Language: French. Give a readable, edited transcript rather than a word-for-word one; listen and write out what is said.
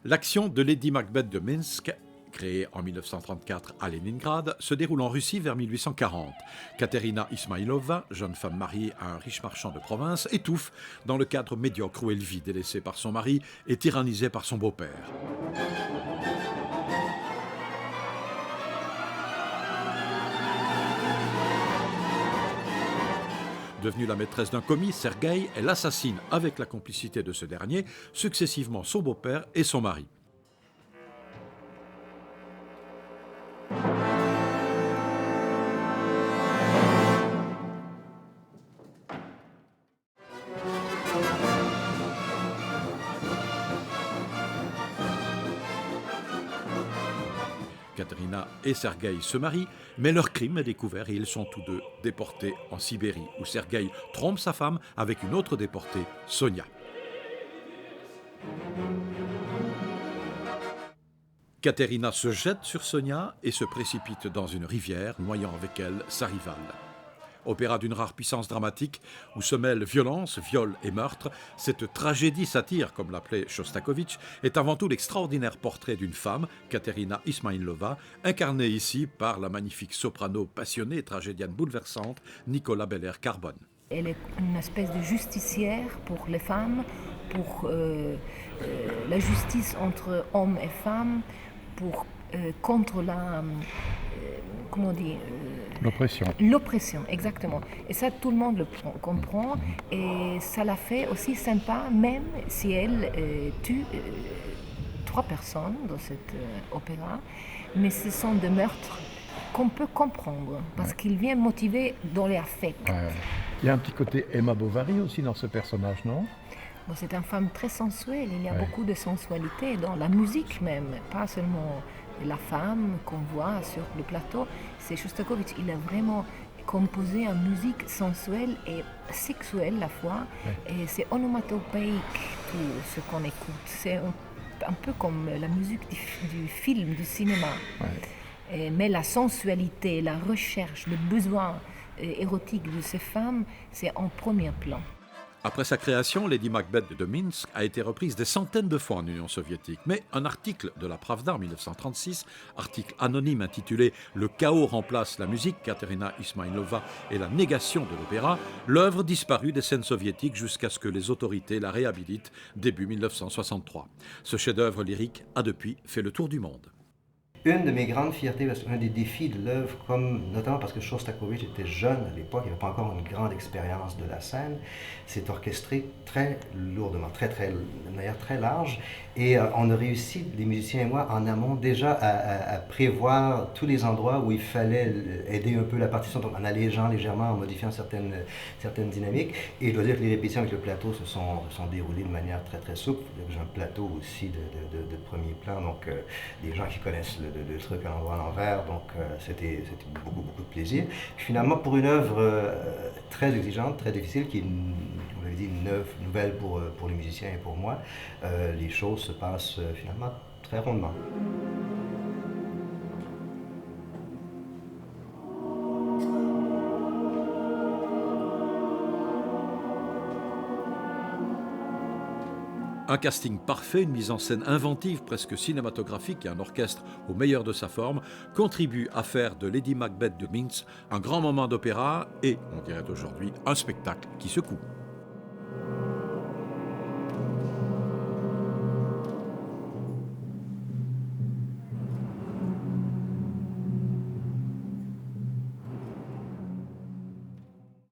L'action de Lady Macbeth de Minsk, créée en 1934 à Leningrad, se déroule en Russie vers 1840. Katerina Ismailova, jeune femme mariée à un riche marchand de province, étouffe dans le cadre médiocre où elle vit, délaissée par son mari et tyrannisée par son beau-père. Devenue la maîtresse d'un commis, Sergueï, elle assassine, avec la complicité de ce dernier, successivement son beau-père et son mari. Katerina et Sergueï se marient, mais leur crime est découvert et ils sont tous deux déportés en Sibérie, où Sergueï trompe sa femme avec une autre déportée, Sonia. Katerina se jette sur Sonia et se précipite dans une rivière, noyant avec elle sa rivale. Opéra d'une rare puissance dramatique où se mêlent violence, viol et meurtre, cette tragédie satire, comme l'appelait Shostakovich, est avant tout l'extraordinaire portrait d'une femme, Katerina Ismailova, incarnée ici par la magnifique soprano passionnée et tragédienne bouleversante Nicola Belair-Carbone. Elle est une espèce de justicière pour les femmes, pour la justice entre hommes et femmes, contre la... comment on dit L'oppression, exactement. Et ça, tout le monde le comprend. Et ça la fait aussi sympa, même si elle tue 3 personnes dans cet opéra. Mais ce sont des meurtres qu'on peut comprendre, parce qu'il vient motiver dans les affects. Il y a un petit côté Emma Bovary aussi dans ce personnage, non ? Bon, c'est une femme très sensuelle. Il y a beaucoup de sensualité dans la musique même, pas seulement la femme qu'on voit sur le plateau. C'est Shostakovich, il a vraiment composé une musique sensuelle et sexuelle à la fois. Et c'est onomatopéique tout ce qu'on écoute. C'est un peu comme la musique du film, du cinéma. Mais la sensualité, la recherche, le besoin érotique de ces femmes, c'est en premier plan. Après sa création, Lady Macbeth de Minsk a été reprise des centaines de fois en Union soviétique. Mais un article de la Pravda en 1936, article anonyme intitulé « Le chaos remplace la musique, Katerina Ismailova et la négation de l'opéra », l'œuvre disparut des scènes soviétiques jusqu'à ce que les autorités la réhabilitent début 1963. Ce chef-d'œuvre lyrique a depuis fait le tour du monde. Une de mes grandes fiertés, un des défis de l'œuvre, notamment parce que Shostakovich était jeune à l'époque, il n'avait pas encore une grande expérience de la scène, c'est orchestré très lourdement, de manière très large, et on a réussi, les musiciens et moi, en amont déjà à prévoir tous les endroits où il fallait aider un peu la partition, donc en allégeant légèrement, en modifiant certaines dynamiques, et je dois dire que les répétitions avec le plateau se sont déroulées de manière très souple. J'ai un plateau aussi de premier plan, donc des gens qui connaissent le truc à l'endroit à l'envers, donc c'était beaucoup de plaisir. Puis finalement, pour une œuvre très exigeante, très difficile, qui est, on l'avait dit, une œuvre nouvelle pour les musiciens et pour moi, les choses se passent finalement très rondement. Un casting parfait, une mise en scène inventive, presque cinématographique et un orchestre au meilleur de sa forme contribuent à faire de Lady Macbeth de Minsk un grand moment d'opéra et, on dirait aujourd'hui, un spectacle qui secoue.